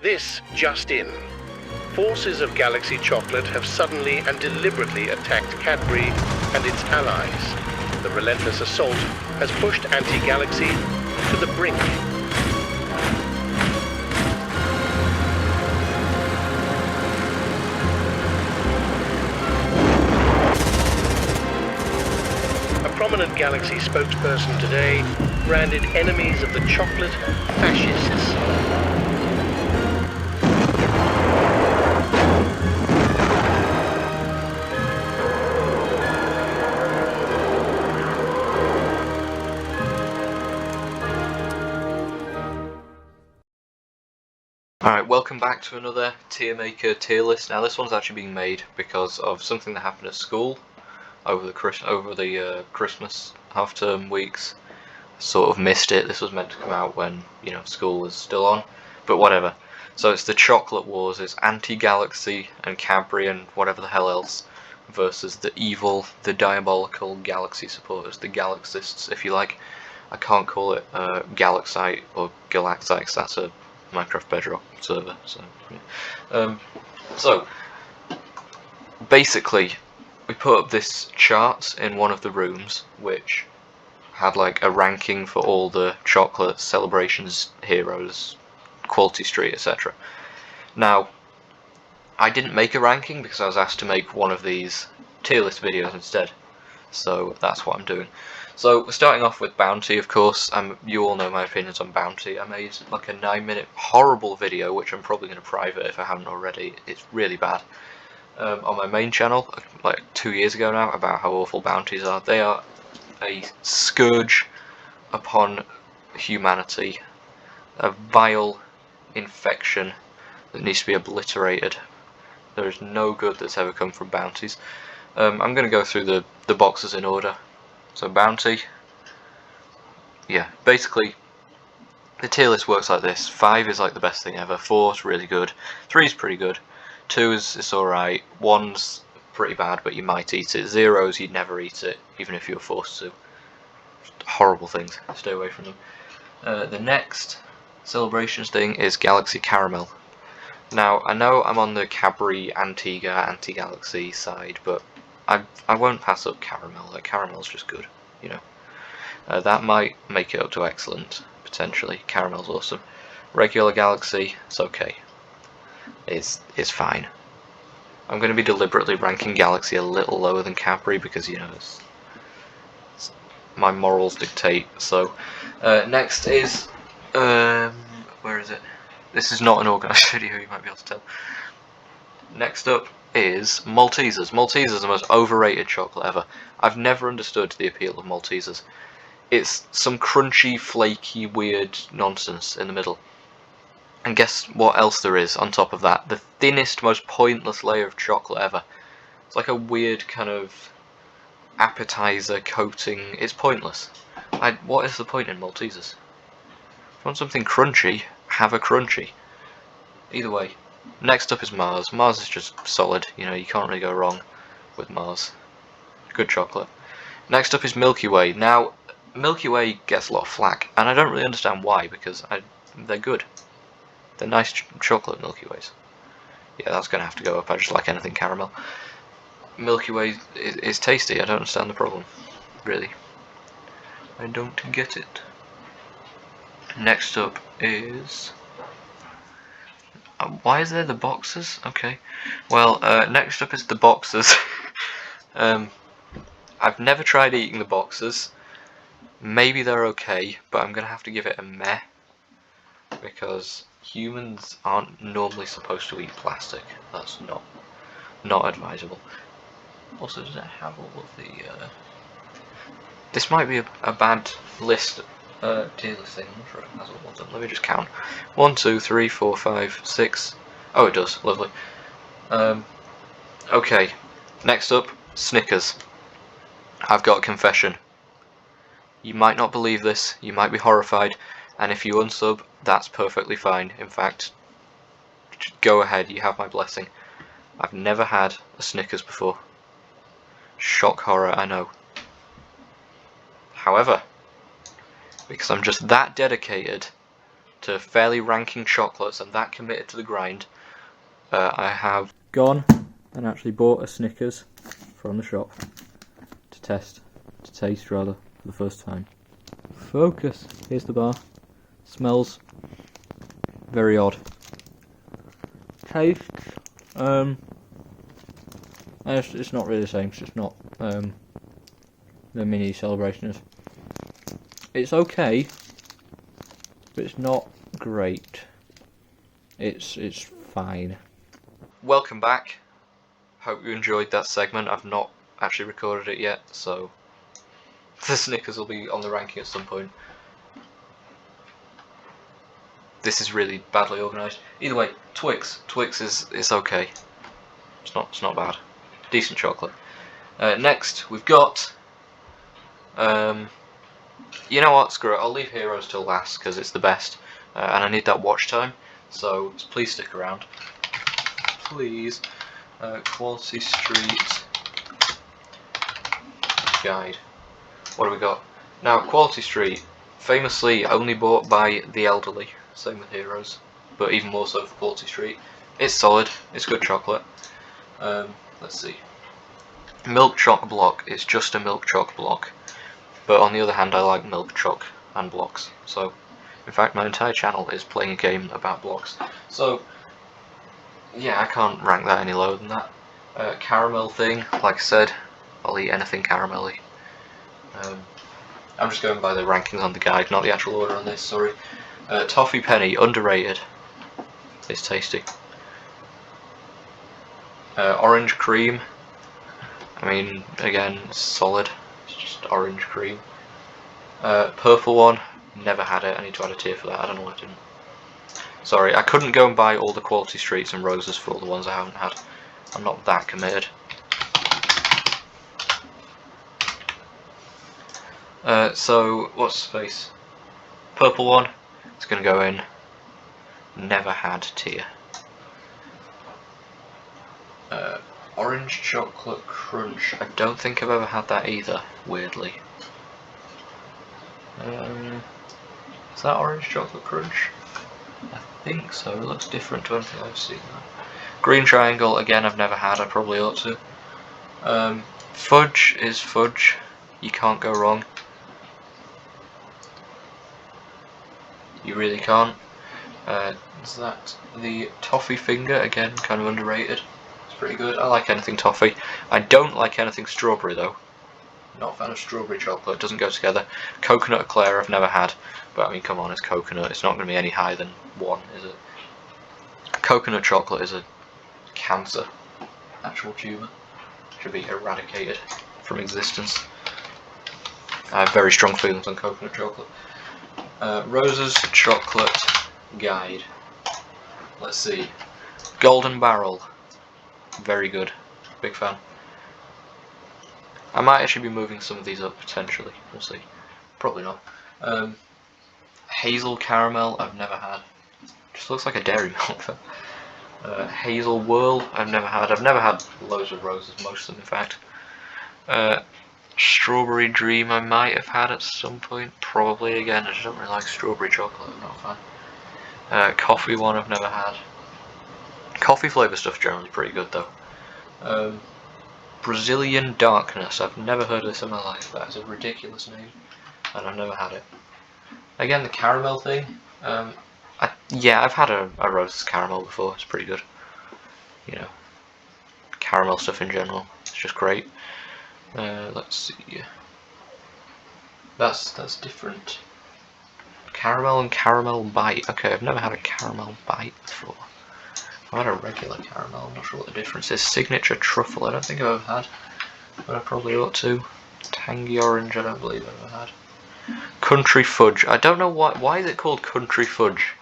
This just in. Forces of Galaxy Chocolate have suddenly and deliberately attacked Cadbury and its allies. The relentless assault has pushed Anti-Galaxy to the brink. A prominent Galaxy spokesperson today branded enemies of the chocolate fascists. Alright, welcome back to another tier maker tier list. Now this one's actually being made because of something that happened at school over the Christmas half-term weeks. Sort of missed it. This was meant to come out when, school was still on, but whatever. So it's the Chocolate Wars. It's Anti-Galaxy and Cadbury and whatever the hell else versus the evil, the diabolical Galaxy supporters, the Galaxists, if you like. I can't call it Galaxite or Galaxite because that's a Minecraft Bedrock server. So basically, we put up this chart in one of the rooms, which had like a ranking for all the chocolate celebrations, heroes, quality street, etc. Now, I didn't make a ranking because I was asked to make one of these tier list videos instead. So that's what I'm doing. So we're starting off with Bounty, of course. You all know my opinions on Bounty. I made like a 9-minute horrible video, which I'm probably going to private if I haven't already. It's really bad. On my main channel, like 2 years ago now, about how awful bounties are. They are a scourge upon humanity. A vile infection that needs to be obliterated. There is no good that's ever come from bounties. I'm going to go through the boxes in order. So Bounty, yeah, basically the tier list works like this. 5 is like the best thing ever, 4 is really good, 3 is pretty good, 2 is it's alright, 1's pretty bad but you might eat it, 0's you'd never eat it, even if you were forced to. Horrible things, stay away from them. The next celebrations thing is Galaxy Caramel. Now, I know I'm on the Cadbury anti-Galaxy side, but I won't pass up Caramel. Like, Caramel's just good, that might make it up to excellent, potentially. Caramel's awesome. Regular Galaxy, it's okay. It's fine. I'm going to be deliberately ranking Galaxy a little lower than Cadbury because, my morals dictate. So, next is, where is it? This is not an organised video, you might be able to tell. Next up is Maltesers. Maltesers are the most overrated chocolate ever. I've never understood the appeal of Maltesers. It's some crunchy, flaky, weird nonsense in the middle. And guess what else there is on top of that? The thinnest, most pointless layer of chocolate ever. It's like a weird kind of appetizer coating. It's pointless. What is the point in Maltesers? If you want something crunchy, have a crunchy. Either way. Next up is Mars. Mars is just solid, you can't really go wrong with Mars. Good chocolate. Next up is Milky Way. Now, Milky Way gets a lot of flack, and I don't really understand why, because they're good. They're nice chocolate Milky Ways. Yeah, that's going to have to go up. I just like anything caramel. Milky Way is tasty. I don't understand the problem, really. I don't get it. Next up is... why is there the boxes? Okay. Well, next up is the boxes. I've never tried eating the boxes. Maybe they're okay, but I'm going to have to give it a meh. Because humans aren't normally supposed to eat plastic. That's not advisable. Also, does it have all of the... This might be a bad list. Tier list thing. I'm not sure if it has all of them. Let me just count. 1, 2, 3, 4, 5, 6. Oh, it does. Lovely. Okay. Next up, Snickers. I've got a confession. You might not believe this. You might be horrified. And if you unsub, that's perfectly fine. In fact, go ahead. You have my blessing. I've never had a Snickers before. Shock horror, I know. However, because I'm just that dedicated to fairly ranking chocolates, I'm that committed to the grind. I have gone and actually bought a Snickers from the shop to taste rather, for the first time. Focus. Here's the bar. Smells very odd. Taste. It's not really the same. 'Cause it's not the mini celebration is. It's okay, but it's not great. It's fine. Welcome back. Hope you enjoyed that segment. I've not actually recorded it yet, so the Snickers will be on the ranking at some point. This is really badly organised. Either way, Twix is okay. It's not bad. Decent chocolate. Next we've got you know what, screw it, I'll leave Heroes till last because it's the best, and I need that watch time, so please stick around. Please. Quality Street Guide. What do we got? Now, Quality Street, famously only bought by the elderly, same with Heroes, but even more so for Quality Street. It's solid, it's good chocolate. Let's see. Milk choc block is just a milk choc block, but on the other hand I like milk choc and blocks, so in fact my entire channel is playing a game about blocks. So yeah, I can't rank that any lower than that. Caramel thing, like I said, I'll eat anything caramelly. I'm just going by the rankings on the guide, not the actual order on this, sorry. Toffee Penny, underrated. It's tasty. Orange cream, I mean, again, it's solid. It's just orange cream. Purple one, never had it. I need to add a tier for that. I don't know why I didn't. Sorry, I couldn't go and buy all the Quality Streets and Roses for all the ones I haven't had. I'm not that committed. So, what's the face? Purple one, it's going to go in. Never had tier. Orange Chocolate Crunch. I don't think I've ever had that either, weirdly. Is that Orange Chocolate Crunch? I think so. It looks different to anything I've seen. Green Triangle, again, I've never had. I probably ought to. Fudge is fudge. You can't go wrong. You really can't. Is that the Toffee Finger? Again, kind of underrated. It's pretty good. I like anything toffee. I don't like anything strawberry though. Not a fan of strawberry chocolate. It doesn't go together. Coconut eclair I've never had, but I mean, come on, it's coconut. It's not going to be any higher than 1, is it? Coconut chocolate is a cancer. Actual tumour. Should be eradicated from existence. I have very strong feelings on coconut chocolate. Roses Chocolate Guide. Let's see. Golden Barrel. Very good. Big fan. I might actually be moving some of these up potentially. We'll see. Probably not. Hazel Caramel I've never had. Just looks like a dairy milk. Hazel Whirl I've never had. I've never had loads of roses, most of them in fact. Strawberry Dream I might have had at some point. Probably, again, I just don't really like strawberry chocolate, I'm not a fan. Coffee one I've never had. Coffee flavour stuff's generally pretty good though. Brazilian Darkness, I've never heard of this in my life. That is a ridiculous name, and I've never had it. Again, the caramel thing, yeah, I've had a Roses caramel before, it's pretty good. You know, caramel stuff in general, it's just great. Let's see, that's different. Caramel and caramel bite, okay, I've never had a caramel bite before. I've had a regular caramel, I'm not sure what the difference is. Signature Truffle, I don't think I've ever had, but I probably ought to. Tangy Orange, I don't believe I've ever had. Country Fudge, I don't know why is it called Country Fudge?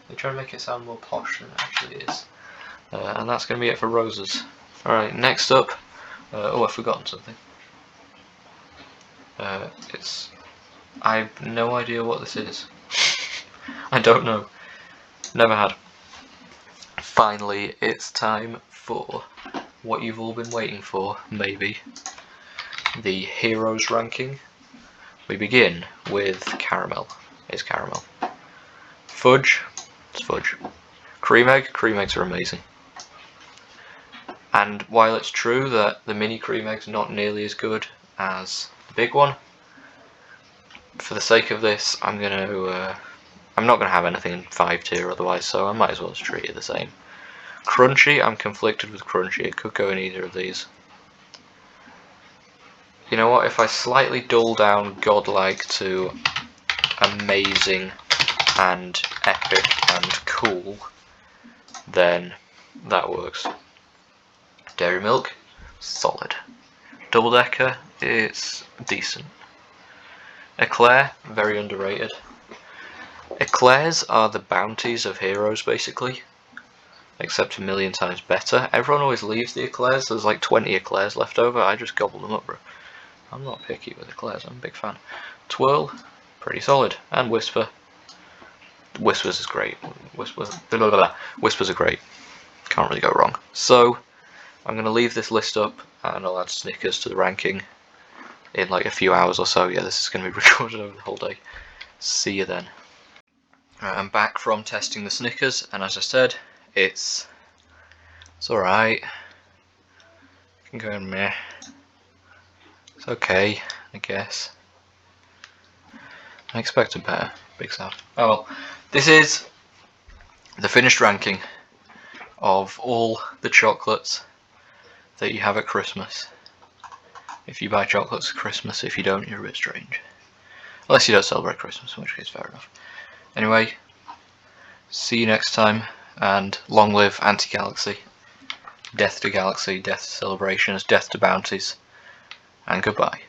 They try to make it sound more posh than it actually is. And that's going to be it for Roses. Alright, next up, oh, I've forgotten something. I've no idea what this is. I don't know. Never had. Finally, it's time for what you've all been waiting for, maybe. The Heroes ranking. We begin with Caramel. It's Caramel. Fudge, it's fudge. Cream eggs are amazing. And while it's true that the mini cream egg's not nearly as good as the big one, for the sake of this, I'm not gonna have anything in 5 tier otherwise, so I might as well just treat it the same. Crunchy, I'm conflicted with crunchy. It could go in either of these. You know what? If I slightly dull down godlike to amazing and epic and cool, then that works. Dairy milk, solid. Double decker, it's decent. Eclair, very underrated. Eclairs are the bounties of heroes, basically, except a million times better. Everyone always leaves the eclairs. There's like 20 eclairs left over. I just gobble them up, bro. I'm not picky with eclairs. I'm a big fan. Twirl, pretty solid. And Whisper. Whispers is great. Whispers are great. Can't really go wrong. So I'm going to leave this list up and I'll add Snickers to the ranking in like a few hours or so. Yeah, this is going to be recorded over the whole day. See you then. Right, I'm back from testing the Snickers, and as I said, it's alright. Can go in meh. It's okay, I guess. I expected better. Big sad. Oh well, this is the finished ranking of all the chocolates that you have at Christmas. If you buy chocolates at Christmas, if you don't, you're a bit strange. Unless you don't celebrate Christmas, in which case fair enough. Anyway, see you next time, and long live Anti-Galaxy. Death to Galaxy, death to celebrations, death to bounties, and goodbye.